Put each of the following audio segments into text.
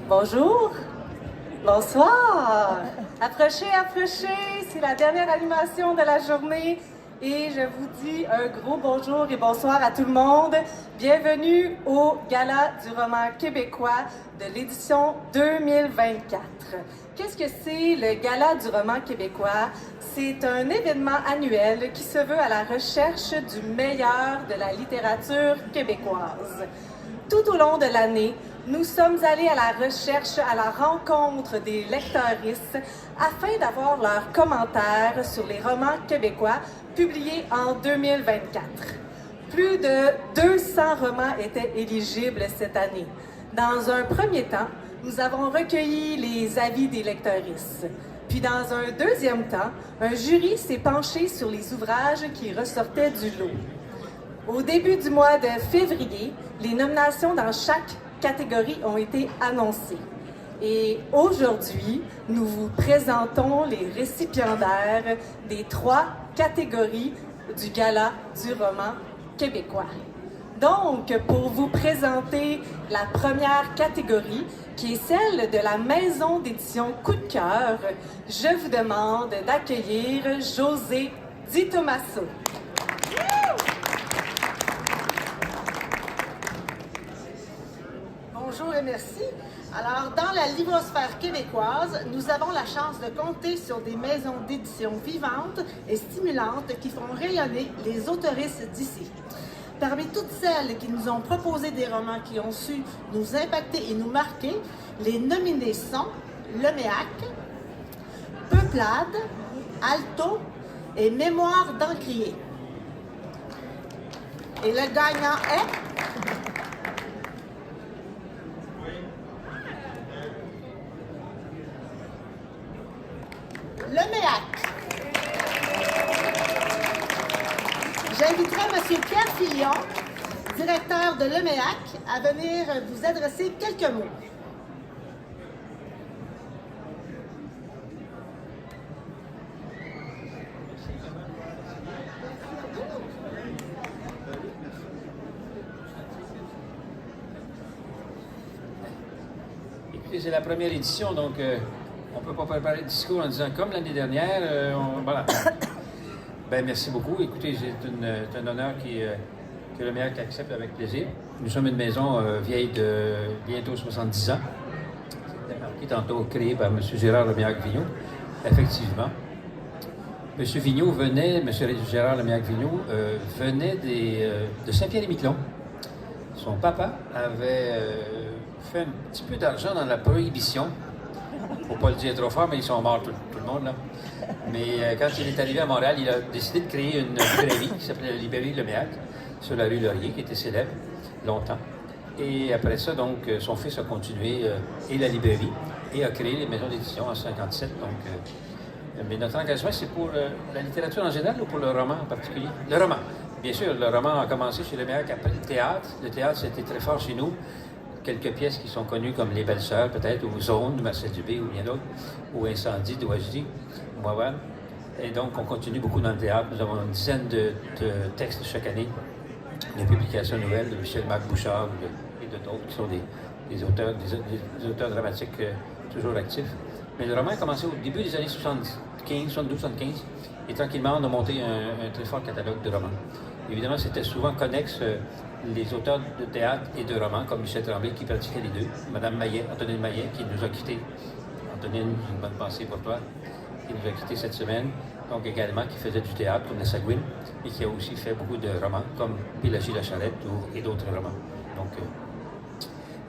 Bonjour, bonsoir. Approchez, approchez, c'est la dernière animation de la journée et je vous dis un gros bonjour et bonsoir à tout le monde. Bienvenue au Gala du roman québécois de l'édition 2024. Qu'est-ce que c'est le Gala du roman québécois? C'est un événement annuel qui se veut à la recherche du meilleur de la littérature québécoise. Tout au long de l'année, nous sommes allés à la recherche, à la rencontre des lecteuristes afin d'avoir leurs commentaires sur les romans québécois publiés en 2024. Plus de 200 romans étaient éligibles cette année. Dans un premier temps, nous avons recueilli les avis des lecteuristes. Puis dans un deuxième temps, un jury s'est penché sur les ouvrages qui ressortaient du lot. Au début du mois de février, les nominations dans chaque catégorie ont été annoncées. Et aujourd'hui, nous vous présentons les récipiendaires des 3 catégories du Gala du roman québécois. Donc, pour vous présenter la première catégorie, qui est celle de la maison d'édition Coup de cœur, je vous demande d'accueillir José Di Tommaso. Bonjour et merci. Alors, dans la librosphère québécoise, nous avons la chance de compter sur des maisons d'édition vivantes et stimulantes qui font rayonner les autoristes d'ici. Parmi toutes celles qui nous ont proposé des romans qui ont su nous impacter et nous marquer, les nominés sont Leméac, Peuplade, Alto et Mémoire d'Encrier. Et le gagnant est... Leméac. J'inviterai M. Pierre Filion, directeur de Leméac, à venir vous adresser quelques mots. Écoutez, c'est la première édition, donc on ne peut pas préparer le discours en disant comme l'année dernière. Voilà. Ben, merci beaucoup. Écoutez, c'est un honneur que le maire accepte avec plaisir. Nous sommes une maison vieille de bientôt 70 ans. C'était marqué tantôt, créée par M. Gérard Lemiac-Vigneault. Effectivement. M. Vigneault venait, M. Gérard Lemiac-Vigneault venait de Saint-Pierre-et-Miquelon. Son papa avait fait un petit peu d'argent dans la prohibition. Faut pas le dire trop fort, mais ils sont morts, tout le monde, là. Mais quand il est arrivé à Montréal, il a décidé de créer une librairie qui s'appelait la librairie Leméac, sur la rue Laurier, qui était célèbre longtemps. Et après ça, donc, son fils a continué et la librairie et a créé les maisons d'édition en 1957. Donc, mais notre engagement, c'est pour la littérature en général ou pour le roman en particulier? Le roman. Bien sûr, le roman a commencé chez Leméac après le théâtre. Le théâtre, c'était très fort chez nous. Quelques pièces qui sont connues comme Les Belles-Sœurs, peut-être, ou Zone de Marcel Dubé, ou bien d'autres, ou Incendie de Wajdi, Mouawad. Et donc, on continue beaucoup dans le théâtre. Nous avons une dizaine de textes chaque année, de publications nouvelles de Michel-Marc Bouchard et de d'autres qui sont des auteurs dramatiques toujours actifs. Mais le roman a commencé au début des années 75, 72, 75, et tranquillement, on a monté un très fort catalogue de romans. Évidemment, c'était souvent connexe les auteurs de théâtre et de romans, comme Michel Tremblay, qui pratiquaient les deux. Madame Maillet, Antonine Maillet, qui nous a quittés. Antonine, une bonne pensée pour toi, qui nous a quittés cette semaine. Donc également, qui faisait du théâtre, comme la Sagouine, et qui a aussi fait beaucoup de romans, comme Pélagie la Charrette et d'autres romans. Donc,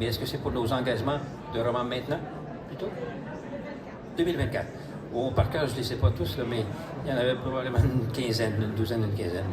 mais est-ce que c'est pour nos engagements de romans maintenant, plutôt? 2024. Oh, par cœur, je ne les sais pas tous, là, mais il y en avait probablement une quinzaine, une douzaine, une quinzaine.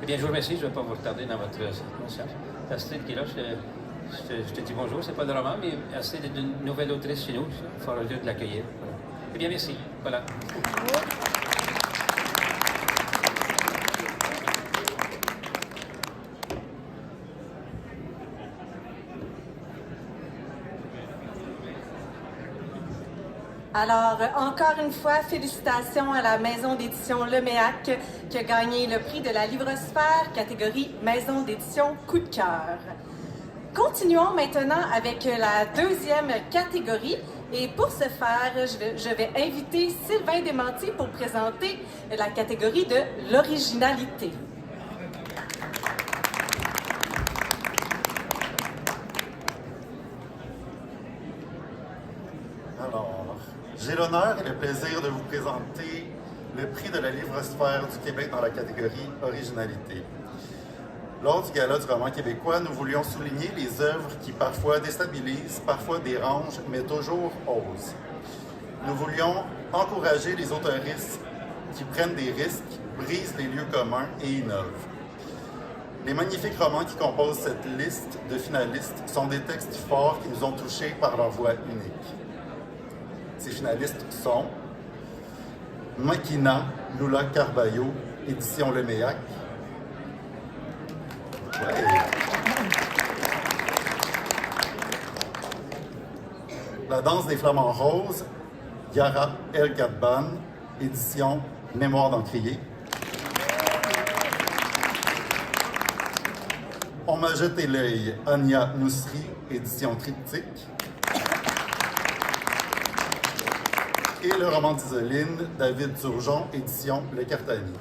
Eh bien, je vous remercie, je ne vais pas vous retarder dans votre conscience. Astrid qui est là, je te dis bonjour, c'est pas le roman, mais Astrid est une nouvelle autrice chez nous, il faut avoir lieu de l'accueillir. Voilà. Eh bien, merci. Voilà. Alors, encore une fois, félicitations à la maison d'édition Leméac qui a gagné le prix de la Librosphère, catégorie maison d'édition Coup de cœur. Continuons maintenant avec la deuxième catégorie. Et pour ce faire, je vais inviter Sylvain Desmentis pour présenter la catégorie de l'originalité. Alors, j'ai l'honneur et le plaisir de vous présenter le prix de la Livrosphère du Québec dans la catégorie Originalité. Lors du Gala du roman québécois, nous voulions souligner les œuvres qui parfois déstabilisent, parfois dérangent, mais toujours osent. Nous voulions encourager les autoristes qui prennent des risques, brisent les lieux communs et innovent. Les magnifiques romans qui composent cette liste de finalistes sont des textes forts qui nous ont touchés par leur voix unique. Ces finalistes sont Makina, Lula Carballo, édition Le Méac. Ouais. La danse des flamants roses, Yara El Gadban, édition Mémoire d'Encrier. On m'a jeté l'œil, Anya Nousri, édition Triptyque. Et le roman d'Isoline, David Turgeon, édition Le Cartani.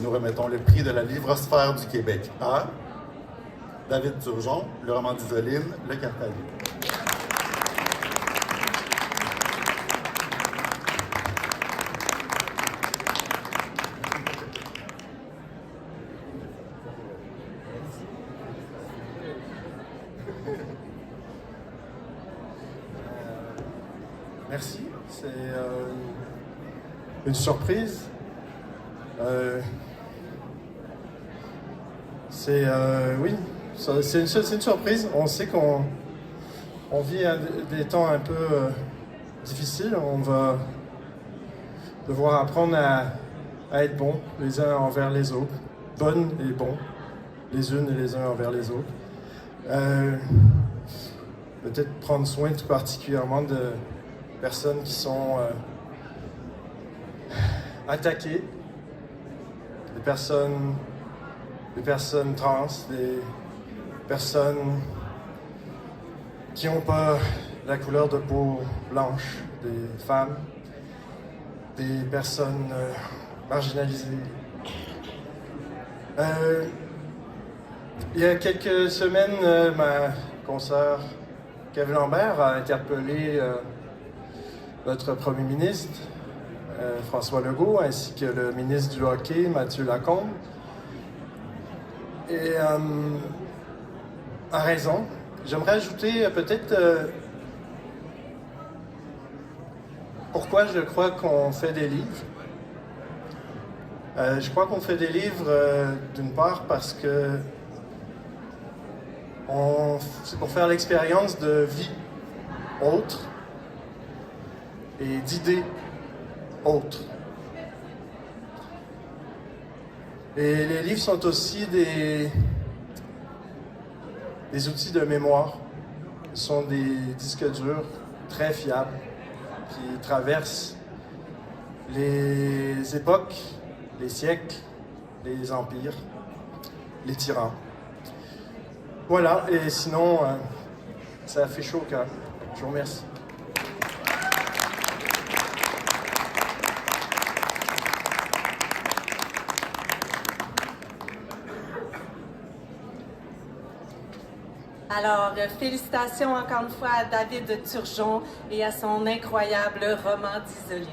Nous remettons le prix de la Livrosphère du Québec à David Turgeon, le roman d'Isoline, Le Cartani. Merci, c'est une surprise. Oui, c'est une surprise. On sait qu'on vit des temps un peu difficiles. On va devoir apprendre à être bons les uns envers les autres, bonnes et bons les unes et les uns envers les autres. Peut-être prendre soin tout particulièrement de personnes qui sont attaquées, des personnes trans, des personnes qui n'ont pas la couleur de peau blanche, des femmes, des personnes marginalisées. Il y a quelques semaines, ma consoeur Kevin Lambert a interpellé notre premier ministre, François Legault, ainsi que le ministre du Hockey, Mathieu Lacombe. Et a raison. J'aimerais ajouter peut-être pourquoi je crois qu'on fait des livres. Je crois qu'on fait des livres d'une part parce que c'est pour faire l'expérience de vie autre et d'idées autres. Et les livres sont aussi des outils de mémoire. Ce sont des disques durs très fiables qui traversent les époques, les siècles, les empires, les tyrans. Voilà, et sinon, ça fait chaud au cœur. Je vous remercie. Alors, félicitations encore une fois à David Turgeon et à son incroyable roman d'Isoline.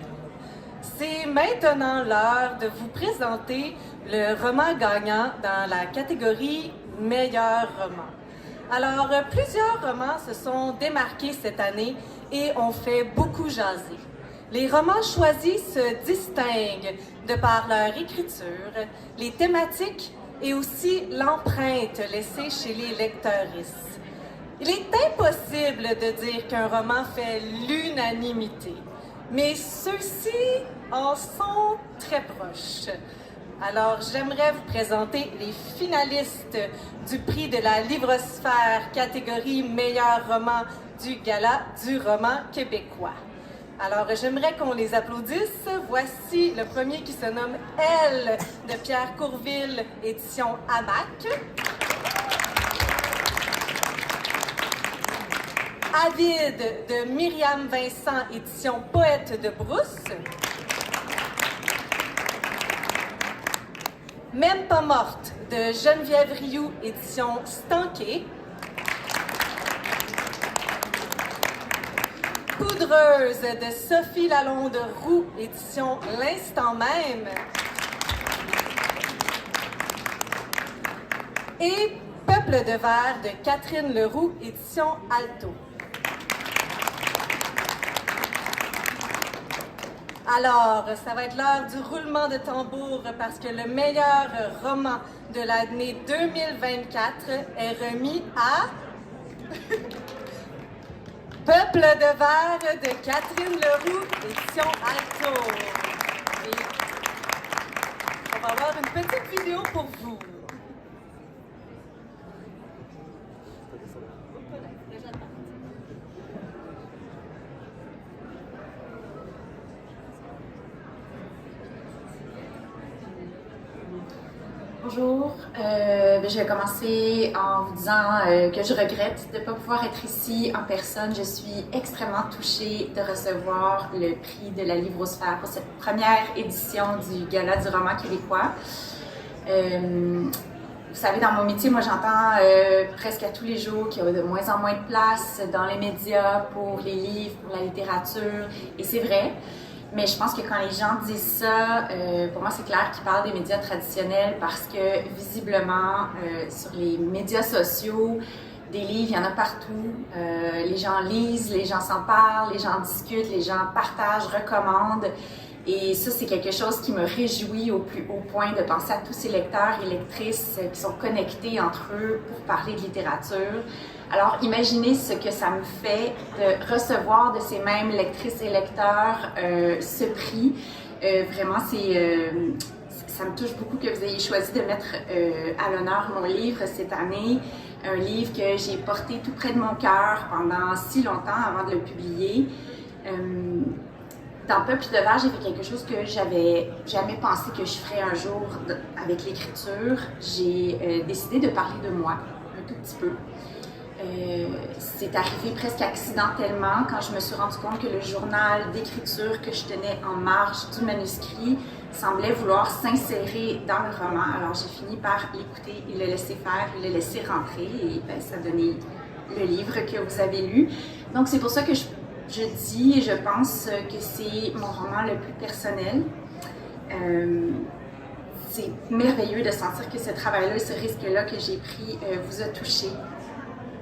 C'est maintenant l'heure de vous présenter le roman gagnant dans la catégorie Meilleur roman. Alors, plusieurs romans se sont démarqués cette année et ont fait beaucoup jaser. Les romans choisis se distinguent de par leur écriture, les thématiques et aussi l'empreinte laissée chez les lecteuristes. Il est impossible de dire qu'un roman fait l'unanimité, mais ceux-ci en sont très proches. Alors, j'aimerais vous présenter les finalistes du prix de la Livrosphère catégorie Meilleur roman du Gala du roman québécois. Alors, j'aimerais qu'on les applaudisse. Voici le premier qui se nomme Elle de Pierre Courville, édition AMAC. Avide de Myriam Vincent, édition Poète de Brousse. Même pas morte de Geneviève Rioux, édition Stanké. Poudreuse de Sophie Lalonde-Roux, édition L'Instant même. Et Peuple de verre de Catherine Leroux, édition Alto. Alors, ça va être l'heure du roulement de tambour parce que le meilleur roman de l'année 2024 est remis à Peuple de verre de Catherine Leroux, édition Alto. Et on va avoir une petite vidéo pour vous. Bonjour, je vais commencer en vous disant que je regrette de ne pas pouvoir être ici en personne. Je suis extrêmement touchée de recevoir le prix de la Livrosphère pour cette première édition du Gala du roman québécois. Vous savez, dans mon métier, moi j'entends presque à tous les jours qu'il y a de moins en moins de place dans les médias pour les livres, pour la littérature, et c'est vrai. Mais je pense que quand les gens disent ça, pour moi c'est clair qu'ils parlent des médias traditionnels parce que visiblement sur les médias sociaux, des livres, il y en a partout. Les gens lisent, les gens s'en parlent, les gens discutent, les gens partagent, recommandent. Et ça, c'est quelque chose qui me réjouit au plus haut point de penser à tous ces lecteurs et lectrices qui sont connectés entre eux pour parler de littérature. Alors, imaginez ce que ça me fait de recevoir de ces mêmes lectrices et lecteurs ce prix. Vraiment, ça me touche beaucoup que vous ayez choisi de mettre à l'honneur mon livre cette année. Un livre que j'ai porté tout près de mon cœur pendant si longtemps avant de le publier. Dans Peuple de verre, j'ai fait quelque chose que j'avais jamais pensé que je ferais un jour avec l'écriture. J'ai décidé de parler de moi, un tout petit peu. C'est arrivé presque accidentellement quand je me suis rendu compte que le journal d'écriture que je tenais en marge du manuscrit semblait vouloir s'insérer dans le roman. Alors j'ai fini par l'écouter et le laisser faire, et le laisser rentrer, et ça a donné le livre que vous avez lu. Donc c'est pour ça que je dis et je pense que c'est mon roman le plus personnel. C'est merveilleux de sentir que ce travail-là, ce risque-là que j'ai pris vous a touché.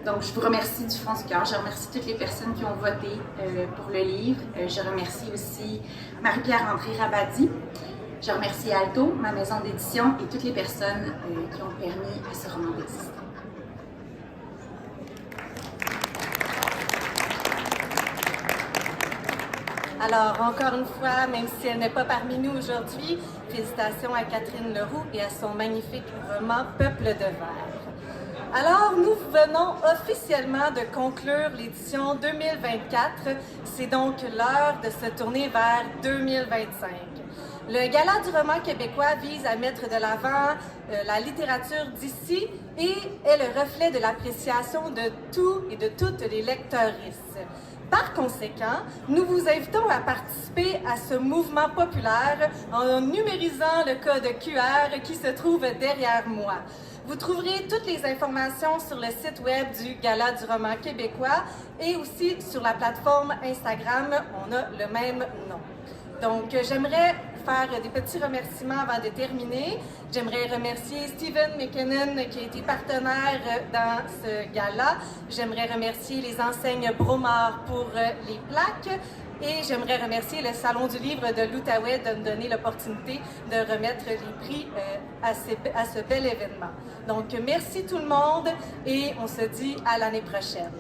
Donc, je vous remercie du fond du cœur. Je remercie toutes les personnes qui ont voté pour le livre. Je remercie aussi Marie-Pierre-André Rabadi. Je remercie Alto, ma maison d'édition, et toutes les personnes qui ont permis à ce roman d'exister. Alors, encore une fois, même si elle n'est pas parmi nous aujourd'hui, félicitations à Catherine Leroux et à son magnifique roman Peuple de verre. Alors, nous venons officiellement de conclure l'édition 2024. C'est donc l'heure de se tourner vers 2025. Le Gala du roman québécois vise à mettre de l'avant la littérature d'ici et est le reflet de l'appréciation de tous et de toutes les lecteuristes. Par conséquent, nous vous invitons à participer à ce mouvement populaire en numérisant le code QR qui se trouve derrière moi. Vous trouverez toutes les informations sur le site web du Gala du roman québécois et aussi sur la plateforme Instagram, on a le même nom. Donc, j'aimerais faire des petits remerciements avant de terminer. J'aimerais remercier Stephen McKinnon qui a été partenaire dans ce gala. J'aimerais remercier les enseignes Bromard pour les plaques. Et j'aimerais remercier le Salon du livre de l'Outaouais de me donner l'opportunité de remettre les prix à ce bel événement. Donc, merci tout le monde et on se dit à l'année prochaine.